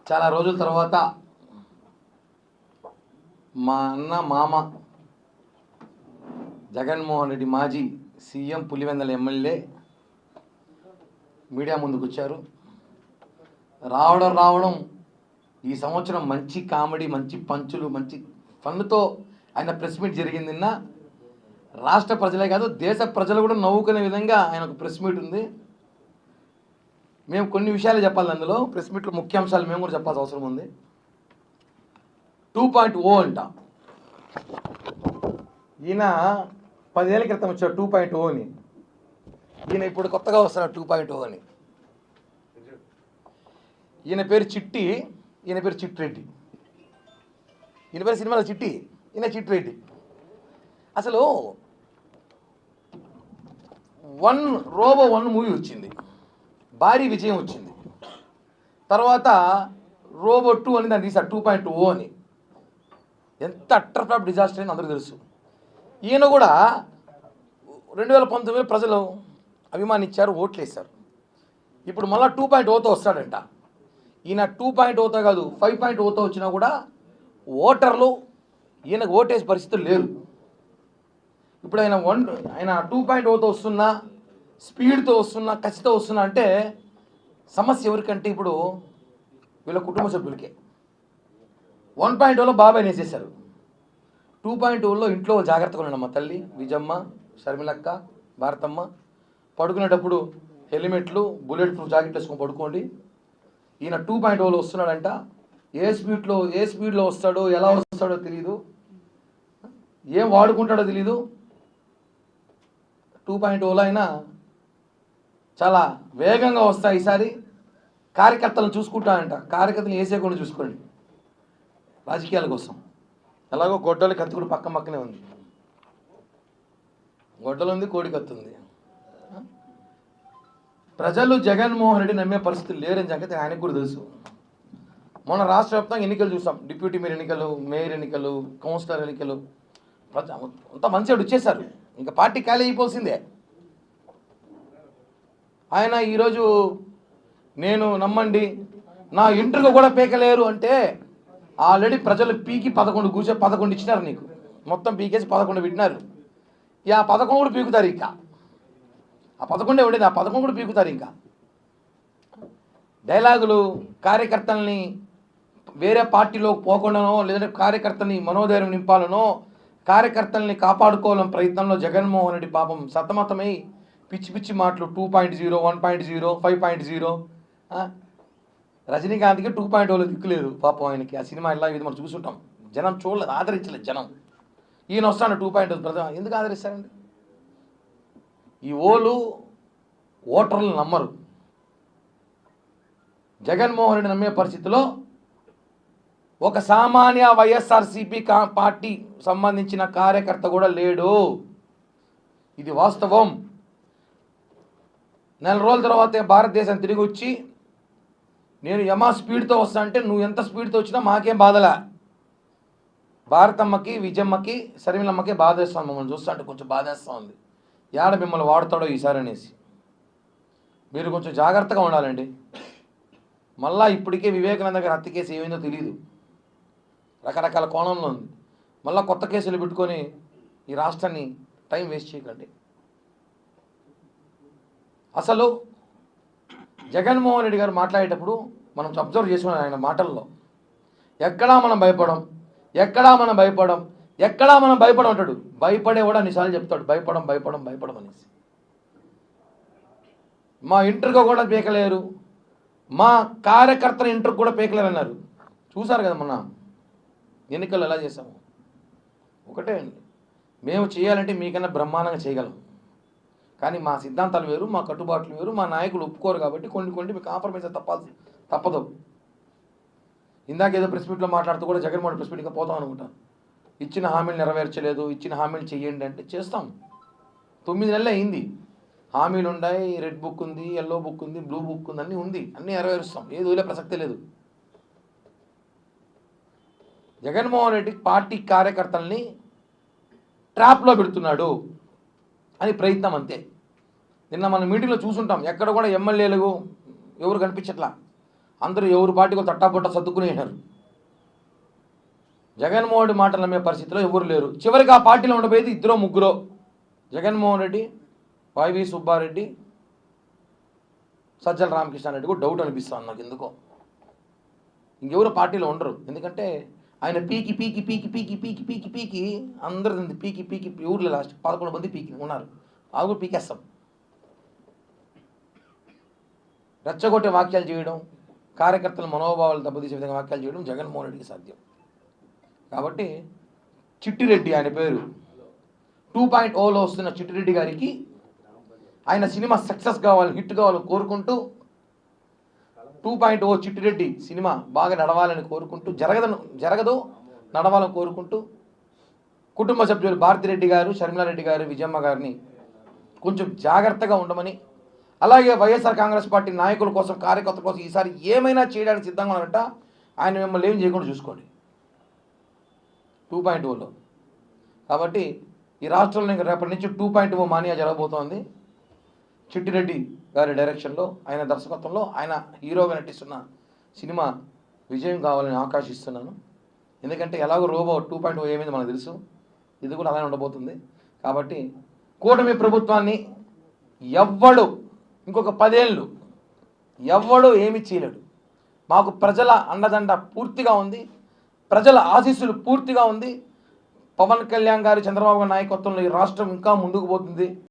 చాలా రోజుల తర్వాత మా అన్న మామ జగన్మోహన్ రెడ్డి మాజీ సీఎం పులివెందుల ఎమ్మెల్యే మీడియా ముందుకు వచ్చారు. రావడం ఈ సంవత్సరం మంచి కామెడీ, మంచి పంచులు, మంచి ఫన్నుతో ఆయన ప్రెస్ మీట్ జరిగింది. నిన్న రాష్ట్ర ప్రజలే కాదు దేశ ప్రజలు కూడా నవ్వుకునే విధంగా ఆయన ఒక ప్రెస్ మీట్ ఉంది. మేము కొన్ని విషయాలు చెప్పాలి అందులో ప్రెస్ మీట్లో ముఖ్యాంశాలు మేము కూడా చెప్పాల్సిన అవసరం ఉంది. 2.0 అంట. ఈయన 10 ఏళ్ల క్రితం వచ్చాడు 2.0 అని. ఈయన ఇప్పుడు కొత్తగా వస్తున్నాడు 2.0 అని. ఈయన పేరు చిట్టి, ఈయన పేరు చిట్రెడ్డి. ఈయన పేరు సినిమాలో చిట్టి, ఈయన చిట్రెడ్డి. అసలు రోబో 1 మూవీ వచ్చింది, భారీ విజయం వచ్చింది. తర్వాత రోబో 2 అని దాన్ని తీశారు 2.0 అని. ఎంత అట్టర్ ఫ్లాప్ డిజాస్టర్ అని అందరికీ తెలుసు. ఈయన కూడా 2019 ప్రజలు అభిమానించారు, ఓట్లు వేశారు. ఇప్పుడు మళ్ళీ 2.0తో వస్తాడంట. ఈయన 2.0తో కాదు 5.0తో వచ్చినా కూడా ఓటర్లు ఈయనకు ఓటేసే పరిస్థితులు లేరు. ఇప్పుడు ఆయన 2.0తో వస్తున్నా, స్పీడ్తో వస్తున్నా, కసితో వస్తున్నా అంటే సమస్య ఎవరికంటే ఇప్పుడు వీళ్ళ కుటుంబ సభ్యులకే. 1.0లో బాబాయ్ వేసేశారు. 2.0లో ఇంట్లో జాగ్రత్తగా ఉండమ్మా తల్లి, విజమ్మ, షర్మిలక్క, భారతమ్మ. పడుకునేటప్పుడు హెల్మెట్లు, బుల్లెట్ ప్రూఫ్ జాకెట్లు వేసుకొని పడుకోండి. ఈయన 2.0లో వస్తున్నాడంట. ఏ స్పీడ్లో వస్తాడో, ఎలా వస్తాడో తెలియదు, ఏం వాడుకుంటాడో తెలీదు. 2.0లో అయినా చాలా వేగంగా వస్తాయి. ఈసారి కార్యకర్తలను చూసుకుంటాడంట. కార్యకర్తలు వేసేకుండా చూసుకోండి రాజకీయాల కోసం. ఎలాగో గొడ్డలి కత్తి కూడా పక్కనే ఉంది. గొడ్డలు ఉంది, కోడి కత్తి ఉంది. ప్రజలు జగన్మోహన్ రెడ్డి నమ్మే పరిస్థితులు లేరని సంగతి ఆయనకు కూడా తెలుసు. మొన్న రాష్ట్ర వ్యాప్తంగా ఎన్నికలు చూసాం. డిప్యూటీ మేయర్ ఎన్నికలు, మేయర్ ఎన్నికలు, కౌన్సిలర్ ఎన్నికలు. అంతా మంచిగా వచ్చేసారు. ఇంకా పార్టీ ఖాళీ అయిపోవాల్సిందే. ఆయన ఈరోజు నేను నమ్మండి నా ఇంటర్వ్యూ కూడా పీకలేరు అంటే ఆల్రెడీ ప్రజలు పీకి 11 ఇచ్చినారు నీకు. మొత్తం పీకేసి 11 పెట్టినారు. ఆ 11 కూడా పీకుతారు. ఇంకా ఆ 11 ఉండేది, ఆ 11 కూడా పీకుతారు. ఇంకా డైలాగులు కార్యకర్తల్ని వేరే పార్టీలో పోకుండానో, లేదంటే కార్యకర్తని మనోధైర్యం నింపాలనో, కార్యకర్తల్ని కాపాడుకోవాలని ప్రయత్నంలో జగన్మోహన్ రెడ్డి పాపం సతమతమై పిచ్చి మాటలు 2.0, 1.0, 5.0. రజనీకాంత్కి 2.0లో దిక్కులేదు పాపం ఆయనకి. ఆ సినిమా ఇలా ఇది మనం చూసుంటాం. జనం చూడలేదు, ఆదరించలేదు జనం. ఈయన వస్తాడు 2.0. ప్రధాన ఎందుకు ఆదరిస్తారండి? ఈ ఓటర్లు నమ్మరు. జగన్మోహన్ రెడ్డి నమ్మే పరిస్థితిలో ఒక సామాన్య వైఎస్ఆర్సీపీ పార్టీ సంబంధించిన కార్యకర్త కూడా లేడు. ఇది వాస్తవం. నెల రోజుల తర్వాతే భారతదేశం తిరిగి వచ్చి నేను యమా స్పీడ్తో వస్తా అంటే నువ్వు ఎంత స్పీడ్తో వచ్చినా మాకేం బాధలే. భారతమ్మకి, విజయమ్మకి, శర్మిలమ్మకి బాధేస్తాను. మమ్మల్ని చూస్తా అంటే కొంచెం బాధేస్తూ ఉంది. ఏడ మిమ్మల్ని వాడతాడో ఈసారి అనేసి. మీరు కొంచెం జాగ్రత్తగా ఉండాలండి. మళ్ళా ఇప్పటికే వివేకానంద గారి హత్య కేసు ఏమైందో తెలియదు, రకరకాల కోణంలో ఉంది. మళ్ళీ కొత్త కేసులు పెట్టుకొని ఈ రాష్ట్రాన్ని టైం వేస్ట్ చేయకండి. అసలు జగన్మోహన్ రెడ్డి గారు మాట్లాడేటప్పుడు మనం అబ్జర్వ్ చేసుకున్నాం ఆయన మాటల్లో. ఎక్కడా మనం భయపడం అంటాడు. భయపడే కూడా అన్నిసార్లు చెప్తాడు భయపడం అనేసి. మా ఇంటర్గా కూడా పీకలేరు, మా కార్యకర్తల ఇంటర్ కూడా పీకలేరు అన్నారు. చూసారు కదా మొన్న ఎన్నికలు ఎలా చేసాము. ఒకటే అండి, మేము చేయాలంటే మీకన్నా బ్రహ్మాండంగా చేయగలం. కానీ మా సిద్ధాంతాలు వేరు, మా కట్టుబాట్లు వేరు, మా నాయకులు ఒప్పుకోరు. కాబట్టి కొన్ని మీకు కాంప్రమైజ్ తప్పదు. ఇందాక ఏదో ప్రెస్ మీట్లో మాట్లాడుతూ కూడా జగన్మోహన్ ప్రెస్ మీట్ ఇంకా పోతాం అనుకుంటాను. ఇచ్చిన హామీలు నెరవేర్చలేదు, ఇచ్చిన హామీలు చేయండి అంటే చేస్తాం. 9 నెలలు అయింది. హామీలు ఉన్నాయి, రెడ్ బుక్ ఉంది, ఎల్లో బుక్ ఉంది, బ్లూ బుక్ ఉంది, అన్నీ ఉంది, అన్నీ నెరవేరుస్తాం. ఏది వదిలే ప్రసక్తే లేదు. జగన్మోహన్ రెడ్డి పార్టీ కార్యకర్తల్ని ట్రాప్లో పెడుతున్నాడు అని ప్రయత్నం అంతే. నిన్న మన మీటింగ్లో చూసుంటాం. ఎక్కడ కూడా ఎమ్మెల్యేలు ఎవరు కనిపించట్లా. అందరూ ఎవరి పార్టీకి తట్టాపుట్ట సర్దుకునేసినారు. జగన్మోహన్ రెడ్డి మాటలు నమ్మే పరిస్థితిలో ఎవరు లేరు. చివరికి ఆ పార్టీలో ఉండబోయేది ఇద్దరో ముగ్గురో, జగన్మోహన్ రెడ్డి, వైవి సుబ్బారెడ్డి, సజ్జల రామకృష్ణారెడ్డి కూడా డౌట్ అనిపిస్తుంది నాకు ఎందుకో. ఇంకెవరు పార్టీలో ఉండరు. ఎందుకంటే ఆయన పీకి పీకి పీకి పీకి పీకి పీకి పీకి అందరు పీకి పీకి ఊర్లో లాస్ట్ 11 మంది పీకి ఉన్నారు. అది కూడా పీకేస్తాం. రెచ్చగొట్టే వాక్యాలు చేయడం, కార్యకర్తల మనోభావాలు దెబ్బతీసే విధంగా వాక్యాలు చేయడం జగన్మోహన్ రెడ్డికి సాధ్యం. కాబట్టి చిట్టిరెడ్డి ఆయన పేరు 2.0లో వస్తున్న చిట్టిరెడ్డి గారికి ఆయన సినిమా సక్సెస్ కావాలని, హిట్ కావాలని కోరుకుంటూ 2.0 చిట్టిరెడ్డి సినిమా బాగా నడవాలని కోరుకుంటూ, జరగదు నడవాలని కోరుకుంటూ కుటుంబ సభ్యులు భారతిరెడ్డి గారు, షర్మిలారెడ్డి గారు, విజయమ్మ గారిని కొంచెం జాగ్రత్తగా ఉండమని, అలాగే వైఎస్ఆర్ కాంగ్రెస్ పార్టీ నాయకుల కోసం, కార్యకర్తల కోసం ఈసారి ఏమైనా చేయడానికి సిద్ధంగా ఉన్నారంట. ఆయన మిమ్మల్ని ఏం చేయకుండా చూసుకోండి 2.0లో. కాబట్టి ఈ రాష్ట్రంలో ఇంకా రేపటి నుంచి 2.0 మానియా జరగబోతోంది. చిట్టిరెడ్డి గారి డైరెక్షన్లో, ఆయన దర్శకత్వంలో, ఆయన హీరోగా నటిస్తున్న సినిమా విజయం కావాలని ఆకాంక్షిస్తున్నాను. ఎందుకంటే ఎలాగో రోబో 2.0 ఏమైంది మనకు తెలుసు, ఇది కూడా అలానే ఉండబోతుంది. కాబట్టి కూటమి ప్రభుత్వాన్ని ఎవ్వడు ఇంకొక 10 ఏళ్ళు ఎవ్వడు ఏమి చేయలేడు. మాకు ప్రజల అండదండ పూర్తిగా ఉంది, ప్రజల ఆశీస్సులు పూర్తిగా ఉంది. పవన్ కళ్యాణ్ గారి, చంద్రబాబు గారి నాయకత్వంలో ఈ రాష్ట్రం ఇంకా ముందుకు పోతుంది.